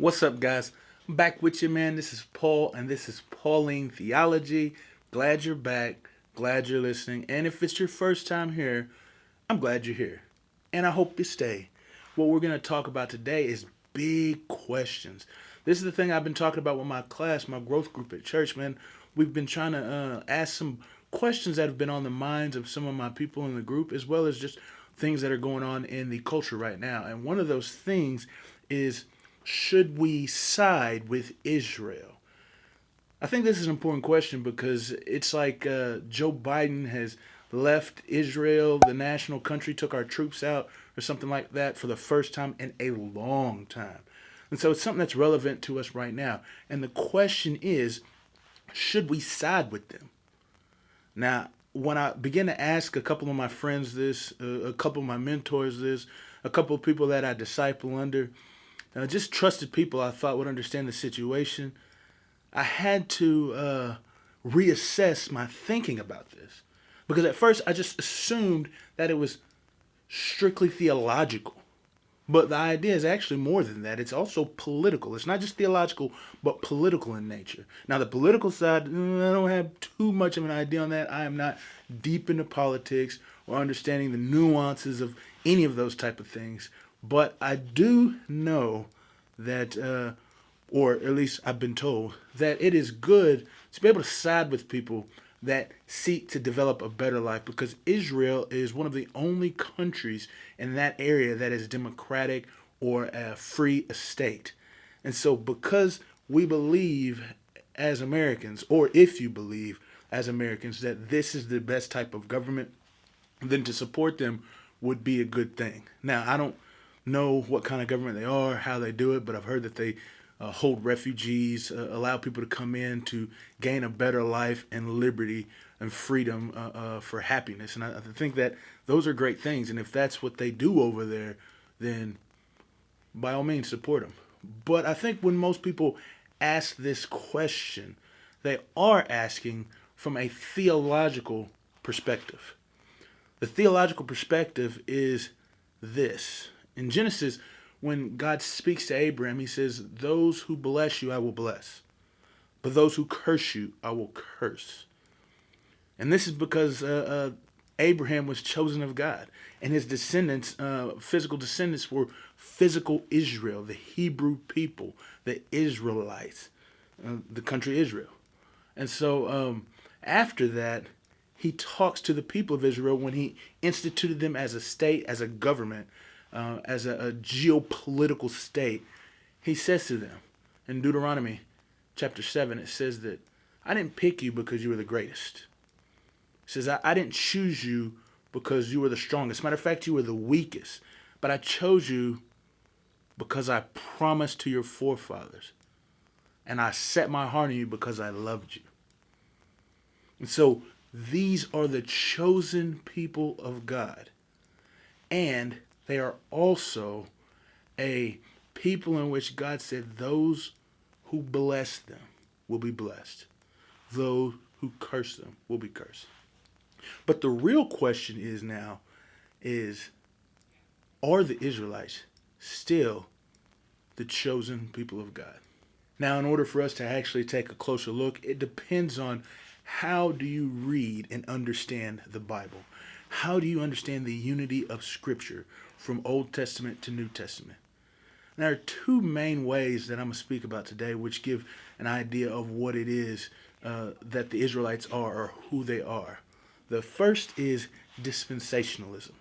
What's up, guys? I'm back with you, man. This is Paul, and this is Pauline Theology. Glad you're back. Glad you're listening. And if it's your first time here, I'm glad you're here. And I hope you stay. What we're going to talk about today is big questions. This is the thing I've been talking about with my class, my growth group at church, man. We've been trying to ask some questions that have been on the minds of some of my people in the group, as well as just things that are going on in the culture right now. And one of those things is, should we side with Israel? I think this is an important question because it's like Joe Biden has left Israel, the national country, took our troops out or something like that for the first time in a long time. And so it's something that's relevant to us right now. And the question is, should we side with them? Now, when I began to ask a couple of my friends this, a couple of my mentors this, a couple of people that I disciple under, just trusted people I thought would understand the situation, I had to reassess my thinking about this. Because at first I just assumed that it was strictly theological. But the idea is actually more than that. It's also political. It's not just theological, but political in nature. Now, the political side, I don't have too much of an idea on that. I am not deep into politics or understanding the nuances of any of those type of things. But I do know that, or at least I've been told, that it is good to be able to side with people that seek to develop a better life, because Israel is one of the only countries in that area that is democratic or a free state. And so because we believe as Americans, or if you believe as Americans, that this is the best type of government, then to support them would be a good thing. Now, I don't know what kind of government they are, how they do it, but I've heard that they hold refugees, allow people to come in to gain a better life and liberty and freedom for happiness. And I think that those are great things. And if that's what they do over there, then by all means support them. But I think when most people ask this question, they are asking from a theological perspective. The theological perspective is this. In Genesis, when God speaks to Abraham, he says, "Those who bless you, I will bless. But those who curse you, I will curse." And this is because Abraham was chosen of God. And his descendants, physical descendants, were physical Israel, the Hebrew people, the Israelites, the country Israel. And so after that, he talks to the people of Israel when he instituted them as a state, as a government, as a geopolitical state. He says to them in Deuteronomy chapter 7, it says that I didn't pick you because you were the greatest. It says, I didn't choose you because you were the strongest. Matter of fact, you were the weakest. But I chose you because I promised to your forefathers. And I set my heart on you because I loved you. And so these are the chosen people of God. And they are also a people in which God said those who bless them will be blessed. Those who curse them will be cursed. But the real question is now is, are the Israelites still the chosen people of God? Now, in order for us to actually take a closer look, it depends on how do you read and understand the Bible? How do you understand the unity of Scripture from Old Testament to New Testament? And there are two main ways that I'm going to speak about today, which give an idea of what it is that the Israelites are, or who they are. The first is dispensationalism.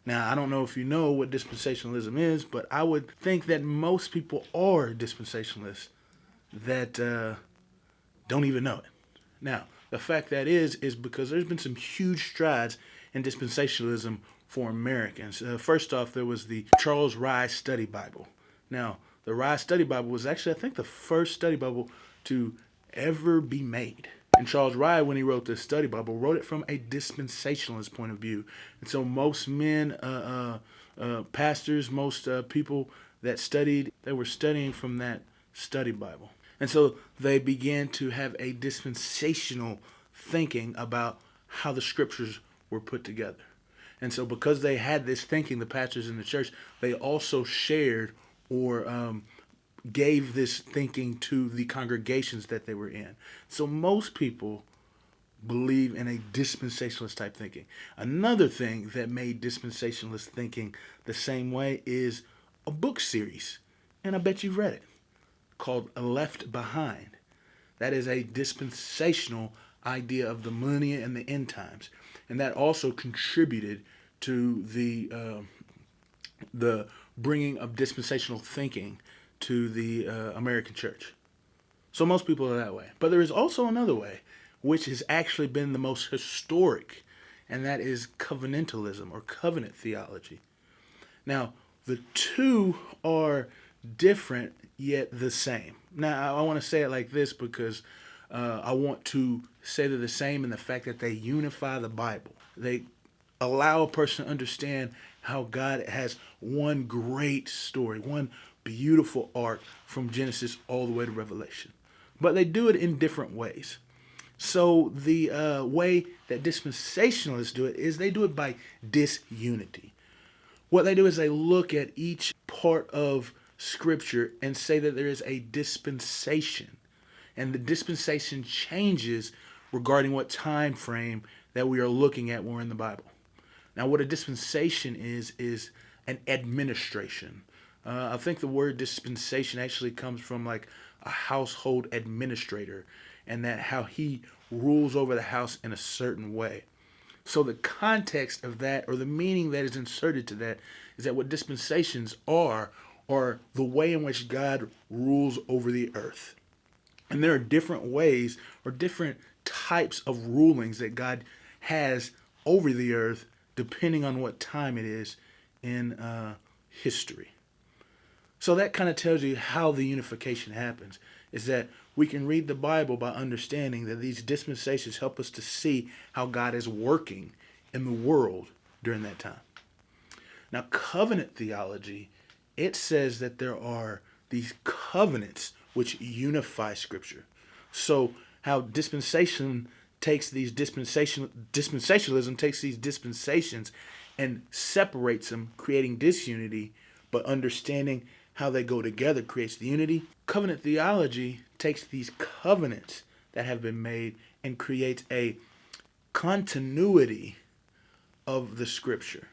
Now, I don't know if you know what dispensationalism is, but I would think that most people are dispensationalists that don't even know it. Now, the fact that is because there's been some huge strides in dispensationalism for Americans. First off, there was the Charles Rye Study Bible. Now, the Rye Study Bible was actually, I think, the first study Bible to ever be made. And Charles Rye, when he wrote this study Bible, wrote it from a dispensationalist point of view. And so most men, pastors, most people that studied, they were studying from that study Bible. And so they began to have a dispensational thinking about how the scriptures were put together. And so because they had this thinking, the pastors in the church, they also shared or gave this thinking to the congregations that they were in. So most people believe in a dispensationalist type thinking. Another thing that made dispensationalist thinking the same way is a book series, and I bet you've read it, called Left Behind. That is a dispensational idea of the millennia and the end times, and that also contributed to the bringing of dispensational thinking to the American church. So most people are that way. But there is also another way, which has actually been the most historic, and that is covenantalism or covenant theology. Now, the two are different yet the same. Now, I want to say it like this because I want to say they're the same in the fact that they unify the Bible. They allow a person to understand how God has one great story, one beautiful arc from Genesis all the way to Revelation. But they do it in different ways. So the way that dispensationalists do it is they do it by disunity. What they do is they look at each part of Scripture and say that there is a dispensation. And the dispensation changes regarding what time frame that we are looking at when we're in the Bible. Now, what a dispensation is an administration. I think the word dispensation actually comes from like a household administrator, and that how he rules over the house in a certain way. So the context of that, or the meaning that is inserted to that, is that what dispensations are the way in which God rules over the earth. And there are different ways or different types of rulings that God has over the earth depending on what time it is in history. So that kind of tells you how the unification happens, is that we can read the Bible by understanding that these dispensations help us to see how God is working in the world during that time. Now, covenant theology, it says that there are these covenants which unify Scripture. So how dispensationalism takes these dispensations and separates them, creating disunity, but understanding how they go together creates the unity. Covenant theology takes these covenants that have been made and creates a continuity of the Scripture.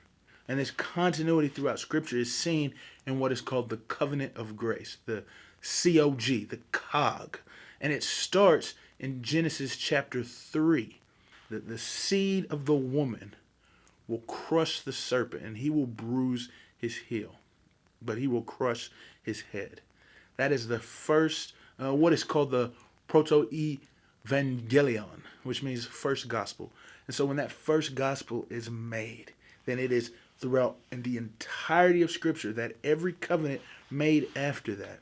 And this continuity throughout Scripture is seen in what is called the covenant of grace, the COG, the COG. And it starts in Genesis chapter 3. That the seed of the woman will crush the serpent, and he will bruise his heel, but he will crush his head. That is the first, what is called the proto-evangelion, which means first gospel. And so when that first gospel is made, then it is throughout in the entirety of Scripture that every covenant made after that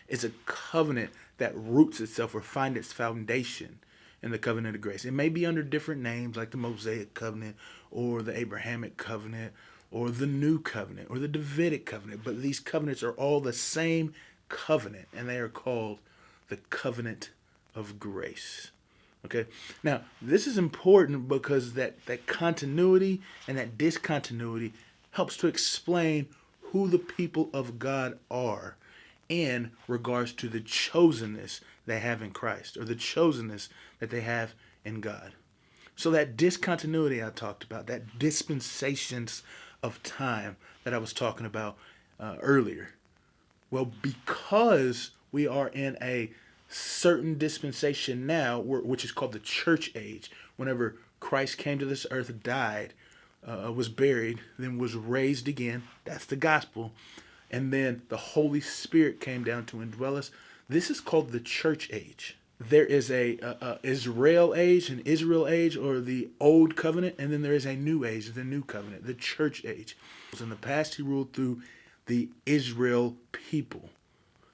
is a covenant that roots itself or finds its foundation in the covenant of grace. It may be under different names like the Mosaic covenant or the Abrahamic covenant or the New Covenant or the Davidic covenant, but these covenants are all the same covenant, and they are called the covenant of grace. Okay, now this is important because that continuity and that discontinuity helps to explain who the people of God are in regards to the chosenness they have in Christ, or the chosenness that they have in God. So that discontinuity I talked about, that dispensations of time that I was talking about earlier. Well, because we are in a certain dispensation now, which is called the church age, whenever Christ came to this earth, died, was buried, then was raised again, that's the gospel, and then the Holy Spirit came down to indwell us. This is called the church age. There is a Israel age, an Israel age, or the old covenant, and then there is a new age, the new covenant, the church age. In the past, he ruled through the Israel people.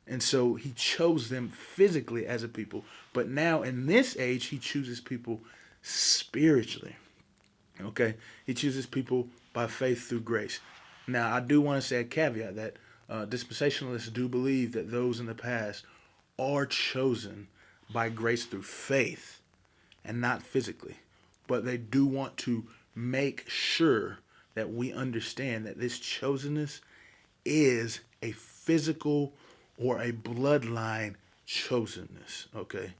And so he chose them physically as a people. But now in this age, he chooses people spiritually. Okay? He chooses people by faith through grace. Now, I do want to say a caveat that dispensationalists do believe that those in the past are chosen by grace through faith and not physically. But they do want to make sure that we understand that this chosenness is a physical or a bloodline chosenness, okay?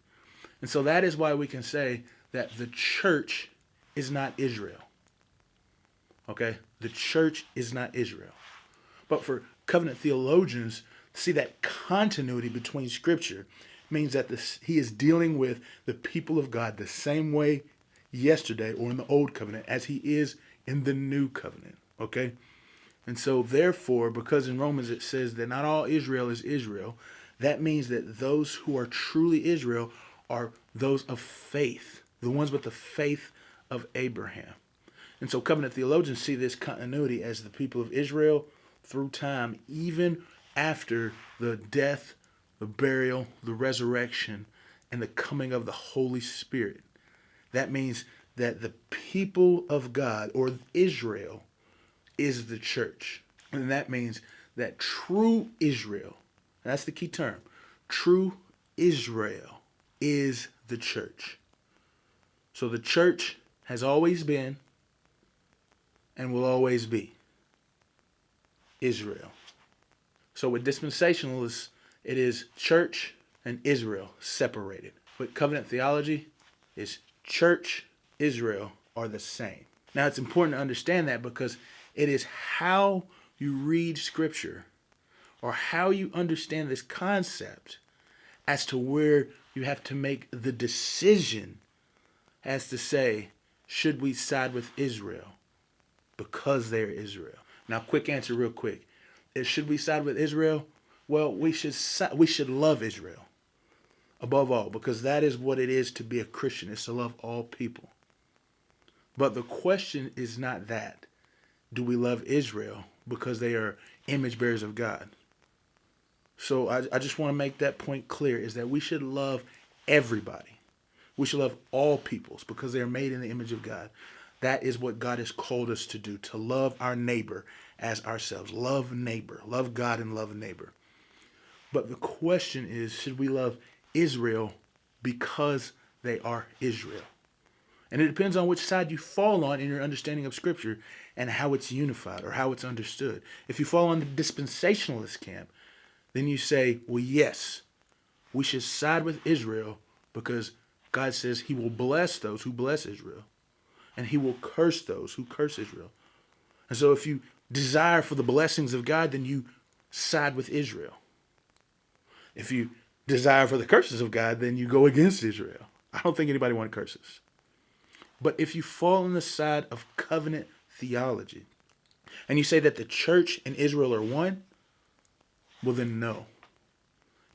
And so that is why we can say that the church is not Israel, okay? The church is not Israel. But for covenant theologians, see that continuity between Scripture means that he is dealing with the people of God the same way yesterday or in the Old Covenant as he is in the New Covenant, okay? And so therefore, because in Romans it says that not all Israel is Israel, that means that those who are truly Israel are those of faith, the ones with the faith of Abraham. And so covenant theologians see this continuity as the people of Israel through time, even after the death, the burial, the resurrection, and the coming of the Holy Spirit. That means that the people of God, or Israel, is the church. And that means that true Israel, that's the key term, true Israel is the church. So the church has always been and will always be Israel. So with dispensationalists, it is church and Israel separated. With covenant theology, it's church, Israel are the same. Now it's important to understand that because it is how you read Scripture or how you understand this concept as to where you have to make the decision as to say, should we side with Israel because they're Israel? Now, quick answer real quick. Should we side with Israel? Well, we should love Israel above all, because that is what it is to be a Christian, is to love all people. But the question is not that. Do we love Israel because they are image bearers of God? So I just want to make that point clear, is that we should love everybody. We should love all peoples because they are made in the image of God. That is what God has called us to do, to love our neighbor as ourselves. Love neighbor. Love God and love neighbor. But the question is, should we love Israel because they are Israel? And it depends on which side you fall on in your understanding of Scripture and how it's unified or how it's understood. If you fall on the dispensationalist camp, then you say, well, yes, we should side with Israel because God says he will bless those who bless Israel, and he will curse those who curse Israel. And so if you desire for the blessings of God, then you side with Israel. If you desire for the curses of God, then you go against Israel. I don't think anybody wants curses. But if you fall on the side of covenant theology, and you say that the church and Israel are one, well then no.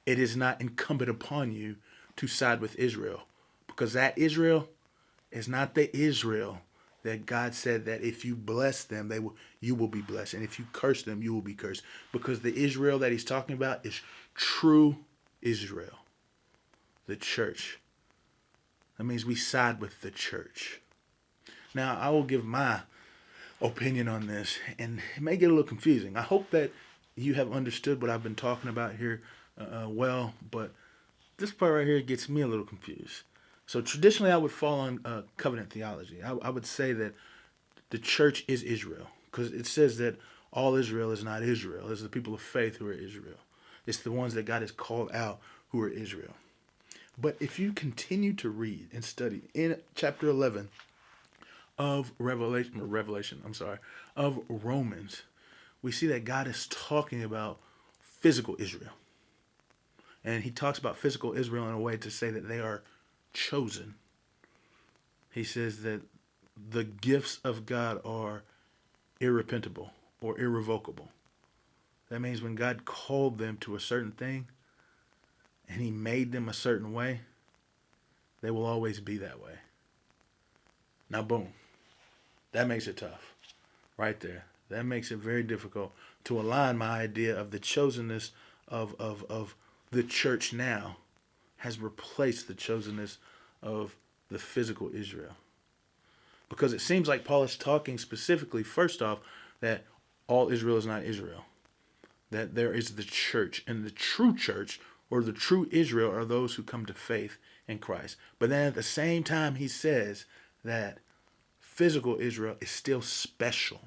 It is not incumbent upon you to side with Israel, because that Israel is not the Israel that God said that if you bless them, you will be blessed. And if you curse them, you will be cursed. Because the Israel that he's talking about is true Israel, the church. That means we side with the church. Now, I will give my opinion on this, and it may get a little confusing. I hope that you have understood what I've been talking about here well, but this part right here gets me a little confused. So traditionally, I would fall on covenant theology. I would say that the church is Israel, because it says that all Israel is not Israel. It's the people of faith who are Israel. It's the ones that God has called out who are Israel. But if you continue to read and study in chapter 11 of of Romans, we see that God is talking about physical Israel. And he talks about physical Israel in a way to say that they are chosen. He says that the gifts of God are irrepentable or irrevocable. That means when God called them to a certain thing and he made them a certain way, they will always be that way. Now, boom. That makes it tough. Right there. That makes it very difficult to align my idea of the chosenness of the church now has replaced the chosenness of the physical Israel. Because it seems like Paul is talking specifically, first off, that all Israel is not Israel. That there is the church, and the true church, or the true Israel, are those who come to faith in Christ. But then at the same time, he says that physical Israel is still special.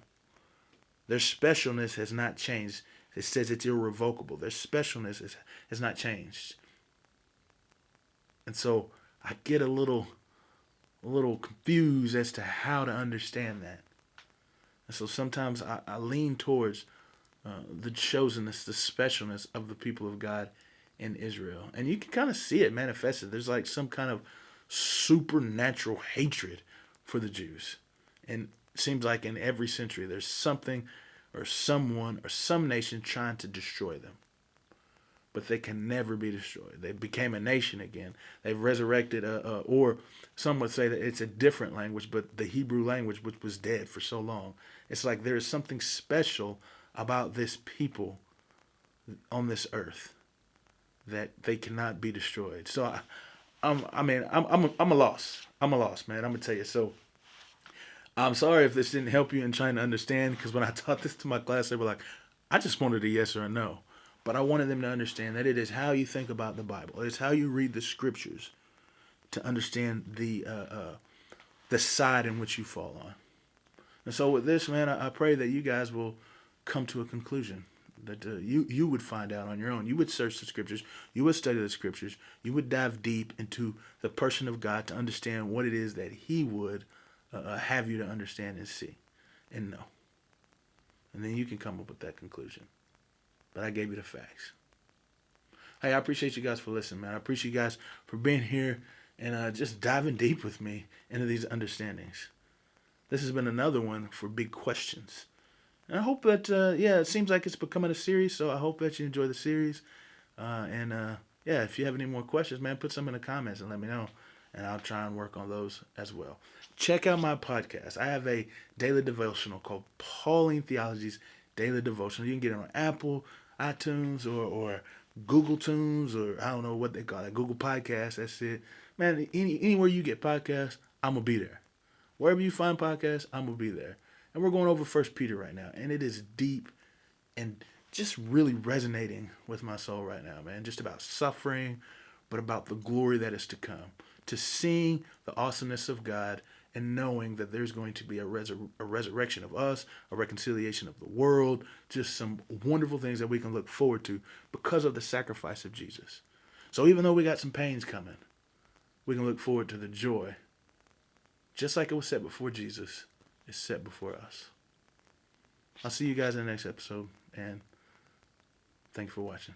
Their specialness has not changed. It says it's irrevocable. Their specialness has not changed. And so I get a little confused as to how to understand that. And so sometimes I lean towards the chosenness, the specialness of the people of God in Israel. And you can kind of see it manifested. There's like some kind of supernatural hatred for the Jews. And it seems like in every century there's something or someone or some nation trying to destroy them. But they can never be destroyed. They became a nation again. They've resurrected, or some would say that it's a different language, but the Hebrew language, which was dead for so long. It's like there is something special about this people on this earth that they cannot be destroyed. So I'm a loss. I'm a loss, man. I'm gonna tell you. So I'm sorry if this didn't help you in trying to understand, because when I taught this to my class, they were like, I just wanted a yes or a no. But I wanted them to understand that it is how you think about the Bible. It's how you read the scriptures to understand the side in which you fall on. And so with this, man, I pray that you guys will come to a conclusion. That you would find out on your own. You would search the scriptures. You would study the scriptures. You would dive deep into the person of God to understand what it is that He would have you to understand and see and know. And then you can come up with that conclusion. But I gave you the facts. Hey, I appreciate you guys for listening, man. I appreciate you guys for being here and just diving deep with me into these understandings. This has been another one for big questions. And I hope that, it seems like it's becoming a series, so I hope that you enjoy the series. If you have any more questions, man, put some in the comments and let me know. And I'll try and work on those as well. Check out my podcast. I have a daily devotional called Pauline Theology's Daily Devotional. You can get it on Apple, iTunes, or Google Tunes, or I don't know what they call it, Google Podcasts. That's it. Man, anywhere you get podcasts, I'm going to be there. Wherever you find podcasts, I'm going to be there. And we're going over 1 Peter right now. And it is deep and just really resonating with my soul right now, man. Just about suffering, but about the glory that is to come. To seeing the awesomeness of God and knowing that there's going to be a resurrection of us, a reconciliation of the world, just some wonderful things that we can look forward to because of the sacrifice of Jesus. So even though we got some pains coming, we can look forward to the joy, just like it was set before Jesus, is set before us. I'll see you guys in the next episode, and thank you for watching.